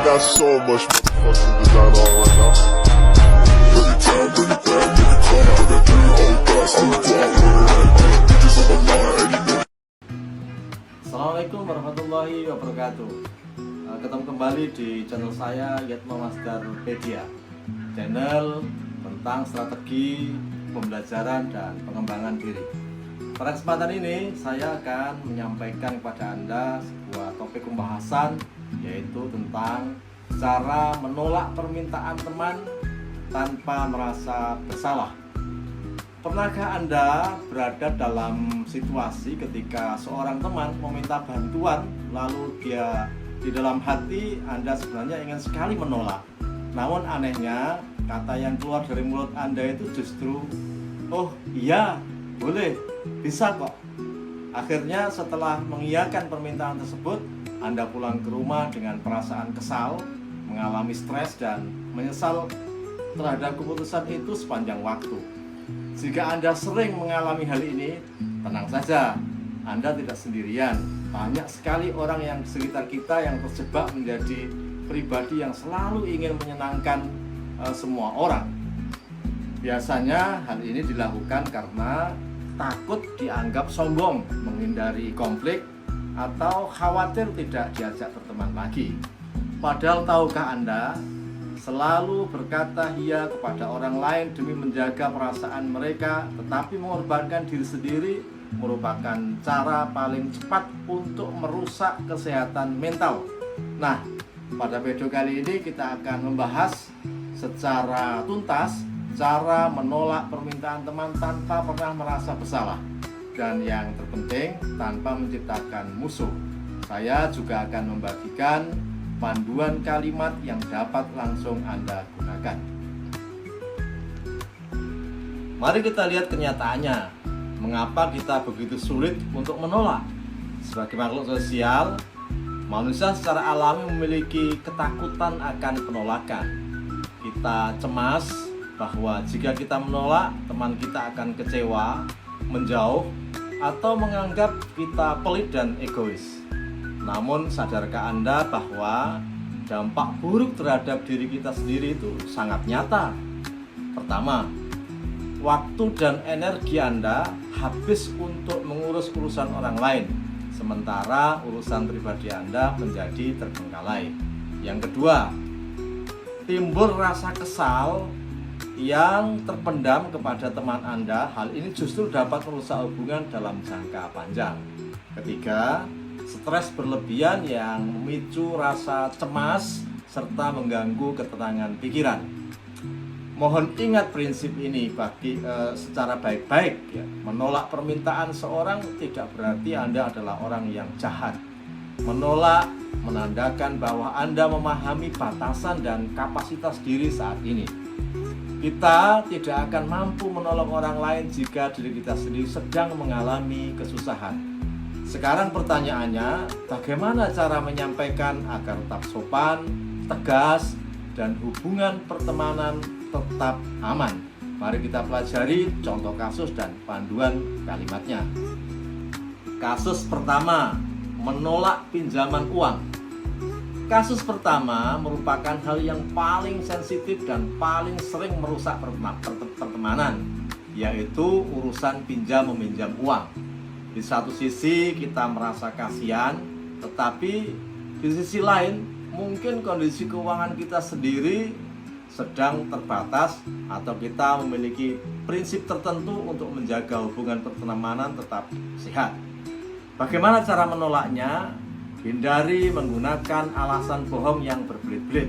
got so much motherfucking design on right now. Every time, bring it back, make it come. I got 3 whole thoughts, I'm the guap with it. Bitches on my line, and you know. Assalamualaikum warahmatullahi wabarakatuh. Ketemu kembali di channel saya Yatma Masdarpedia, channel tentang strategi pembelajaran dan pengembangan diri. Pada kesempatan ini saya akan menyampaikan kepada Anda sebuah topik pembahasan, yaitu tentang cara menolak permintaan teman tanpa merasa bersalah. Pernahkah Anda berada dalam situasi ketika seorang teman meminta bantuan, lalu dia di dalam hati Anda sebenarnya ingin sekali menolak, namun anehnya kata yang keluar dari mulut Anda itu justru, "Oh iya, boleh, bisa kok." Akhirnya setelah mengiyakan permintaan tersebut, Anda pulang ke rumah dengan perasaan kesal, mengalami stres dan menyesal terhadap keputusan itu sepanjang waktu. Jika Anda sering mengalami hal ini, tenang saja, Anda tidak sendirian. Banyak sekali orang yang di sekitar kita yang terjebak menjadi pribadi yang selalu ingin menyenangkan semua orang. Biasanya hal ini dilakukan karena takut dianggap sombong, menghindari konflik, atau khawatir tidak diajak berteman lagi. Padahal tahukah Anda, selalu berkata iya kepada orang lain demi menjaga perasaan mereka, tetapi mengorbankan diri sendiri merupakan cara paling cepat untuk merusak kesehatan mental. Nah, pada video kali ini kita akan membahas secara tuntas cara menolak permintaan teman tanpa pernah merasa bersalah, dan yang terpenting tanpa menciptakan musuh. Saya juga akan membagikan panduan kalimat yang dapat langsung Anda gunakan. Mari kita lihat kenyataannya. Mengapa kita begitu sulit untuk menolak? Sebagai makhluk sosial, manusia secara alami memiliki ketakutan akan penolakan. Kita cemas bahwa jika kita menolak, teman kita akan kecewa, menjauh, atau menganggap kita pelit dan egois. Namun sadarkah Anda bahwa dampak buruk terhadap diri kita sendiri itu sangat nyata? Pertama, waktu dan energi Anda habis untuk mengurus urusan orang lain, sementara urusan pribadi Anda menjadi terbengkalai. Yang kedua, timbul rasa kesal yang terpendam kepada teman Anda. Hal ini justru dapat merusak hubungan dalam jangka panjang. Ketiga, stres berlebihan yang memicu rasa cemas serta mengganggu ketenangan pikiran. Mohon ingat prinsip ini secara baik-baik ya. Menolak permintaan seorang tidak berarti Anda adalah orang yang jahat. Menolak menandakan bahwa Anda memahami batasan dan kapasitas diri saat ini. Kita tidak akan mampu menolong orang lain jika diri kita sendiri sedang mengalami kesusahan. Sekarang pertanyaannya, bagaimana cara menyampaikan agar tetap sopan, tegas, dan hubungan pertemanan tetap aman? Mari kita pelajari contoh kasus dan panduan kalimatnya. Kasus pertama, menolak pinjaman uang. Kasus pertama merupakan hal yang paling sensitif dan paling sering merusak pertemanan, yaitu urusan pinjam-meminjam uang. Di satu sisi kita merasa kasihan, tetapi di sisi lain mungkin kondisi keuangan kita sendiri sedang terbatas, atau kita memiliki prinsip tertentu untuk menjaga hubungan pertemanan tetap sehat. Bagaimana cara menolaknya? Hindari menggunakan alasan bohong yang berbelit-belit.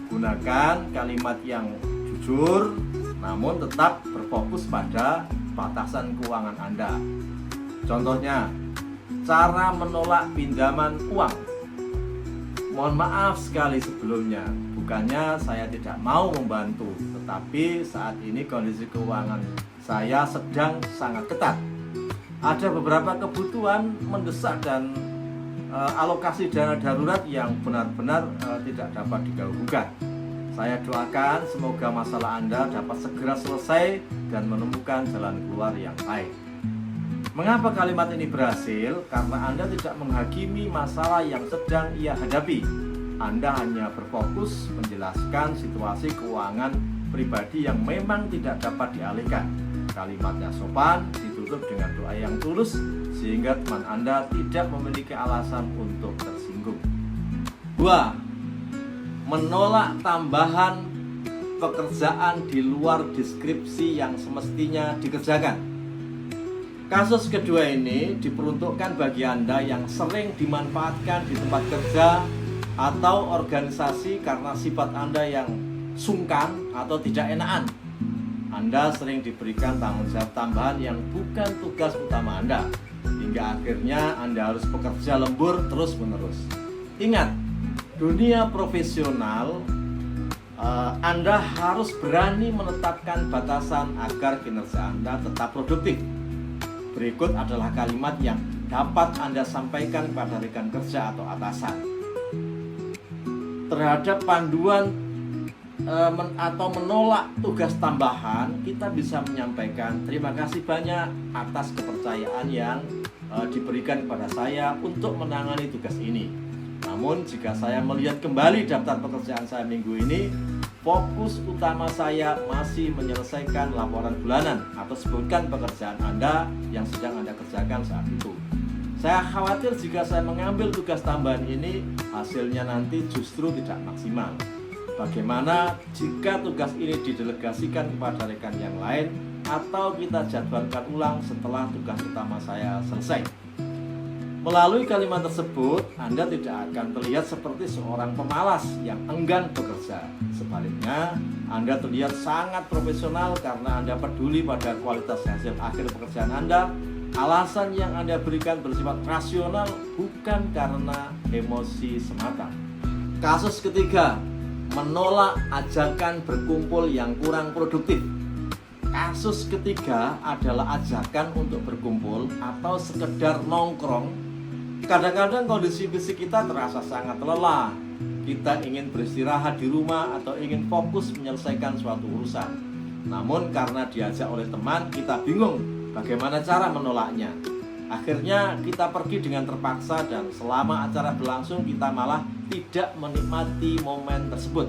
Gunakan kalimat yang jujur, namun tetap berfokus pada batasan keuangan Anda. Contohnya, cara menolak pinjaman uang. Mohon maaf sekali sebelumnya, bukannya saya tidak mau membantu, tetapi saat ini kondisi keuangan saya sedang sangat ketat. Ada beberapa kebutuhan mendesak dan alokasi dana darurat yang benar-benar tidak dapat diganggukan. Saya doakan semoga masalah Anda dapat segera selesai dan menemukan jalan keluar yang baik. Mengapa kalimat ini berhasil? Karena Anda tidak menghakimi masalah yang sedang ia hadapi. Anda hanya berfokus menjelaskan situasi keuangan pribadi yang memang tidak dapat dialihkan. Kalimatnya sopan, ditutup dengan doa yang tulus, sehingga teman Anda tidak memiliki alasan untuk tersinggung. 2. Menolak tambahan pekerjaan di luar deskripsi yang semestinya dikerjakan. Kasus kedua ini diperuntukkan bagi Anda yang sering dimanfaatkan di tempat kerja atau organisasi karena sifat Anda yang sungkan atau tidak enakan. Anda sering diberikan tanggung jawab tambahan yang bukan tugas utama Anda, hingga akhirnya Anda harus bekerja lembur terus-menerus. Ingat, dunia profesional, Anda harus berani menetapkan batasan agar kinerja Anda tetap produktif. Berikut adalah kalimat yang dapat Anda sampaikan kepada rekan kerja atau atasan. Terhadap panduan atau menolak tugas tambahan, kita bisa menyampaikan terima kasih banyak atas kepercayaan yang diberikan kepada saya untuk menangani tugas ini. Namun jika saya melihat kembali daftar pekerjaan saya minggu ini, fokus utama saya masih menyelesaikan laporan bulanan atau sebutkan pekerjaan Anda yang sedang Anda kerjakan saat itu. Saya khawatir jika saya mengambil tugas tambahan ini, hasilnya nanti justru tidak maksimal. Bagaimana jika tugas ini didelegasikan kepada rekan yang lain atau kita jadwalkan ulang setelah tugas utama saya selesai? Melalui kalimat tersebut, Anda tidak akan terlihat seperti seorang pemalas yang enggan bekerja. Sebaliknya, Anda terlihat sangat profesional karena Anda peduli pada kualitas hasil akhir pekerjaan Anda. Alasan yang Anda berikan bersifat rasional, bukan karena emosi semata. Kasus ketiga, menolak ajakan berkumpul yang kurang produktif. Kasus ketiga adalah ajakan untuk berkumpul atau sekedar nongkrong. Kadang-kadang kondisi fisik kita terasa sangat lelah. Kita ingin beristirahat di rumah atau ingin fokus menyelesaikan suatu urusan. Namun karena diajak oleh teman, kita bingung bagaimana cara menolaknya. Akhirnya kita pergi dengan terpaksa dan selama acara berlangsung kita malah tidak menikmati momen tersebut.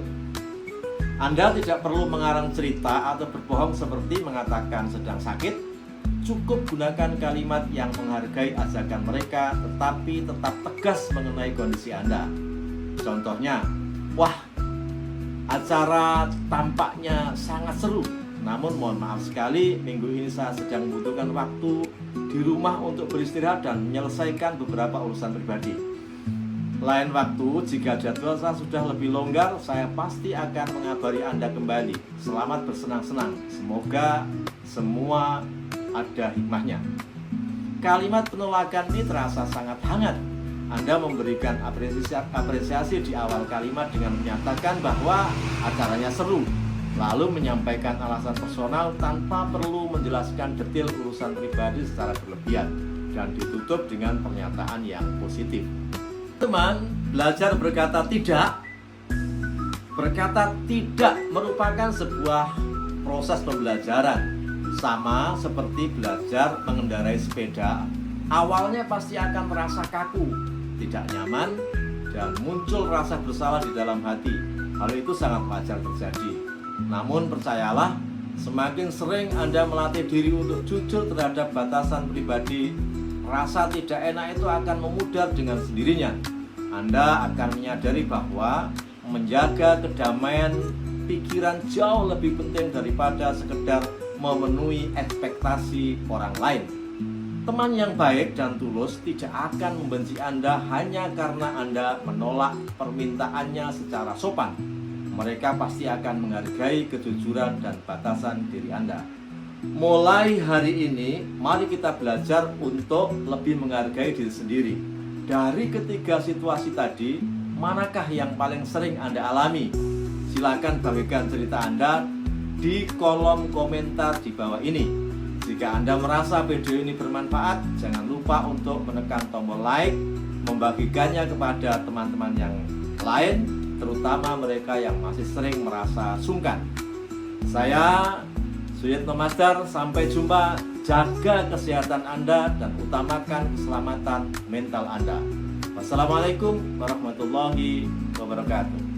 Anda tidak perlu mengarang cerita atau berbohong seperti mengatakan sedang sakit. Cukup gunakan kalimat yang menghargai ajakan mereka tetapi tetap tegas mengenai kondisi Anda. Contohnya, wah, acara tampaknya sangat seru. Namun mohon maaf sekali, minggu ini saya sedang membutuhkan waktu di rumah untuk beristirahat dan menyelesaikan beberapa urusan pribadi. Lain waktu, jika jadwal saya sudah lebih longgar, saya pasti akan mengabari Anda kembali. Selamat bersenang-senang. Semoga semua ada hikmahnya. Kalimat penolakan ini terasa sangat hangat. Anda memberikan apresiasi di awal kalimat dengan menyatakan bahwa acaranya seru, lalu menyampaikan alasan personal tanpa perlu menjelaskan detail urusan pribadi secara berlebihan, dan ditutup dengan pernyataan yang positif. Teman, belajar berkata tidak. Berkata tidak merupakan sebuah proses pembelajaran. Sama seperti belajar mengendarai sepeda, awalnya pasti akan terasa kaku, tidak nyaman, dan muncul rasa bersalah di dalam hati. Hal itu sangat wajar terjadi. Namun percayalah, semakin sering Anda melatih diri untuk jujur terhadap batasan pribadi, rasa tidak enak itu akan memudar dengan sendirinya. Anda akan menyadari bahwa menjaga kedamaian pikiran jauh lebih penting daripada sekedar memenuhi ekspektasi orang lain. Teman yang baik dan tulus tidak akan membenci Anda hanya karena Anda menolak permintaannya secara sopan. Mereka pasti akan menghargai kejujuran dan batasan diri Anda. Mulai hari ini, mari kita belajar untuk lebih menghargai diri sendiri. Dari ketiga situasi tadi, manakah yang paling sering Anda alami? Silakan bagikan cerita Anda di kolom komentar di bawah ini. Jika Anda merasa video ini bermanfaat, jangan lupa untuk menekan tombol like, membagikannya kepada teman-teman yang lain, terutama mereka yang masih sering merasa sungkan. Saya Suyitno Master, sampai jumpa. Jaga kesehatan Anda dan utamakan keselamatan mental Anda. Wassalamualaikum warahmatullahi wabarakatuh. wabarakatuh.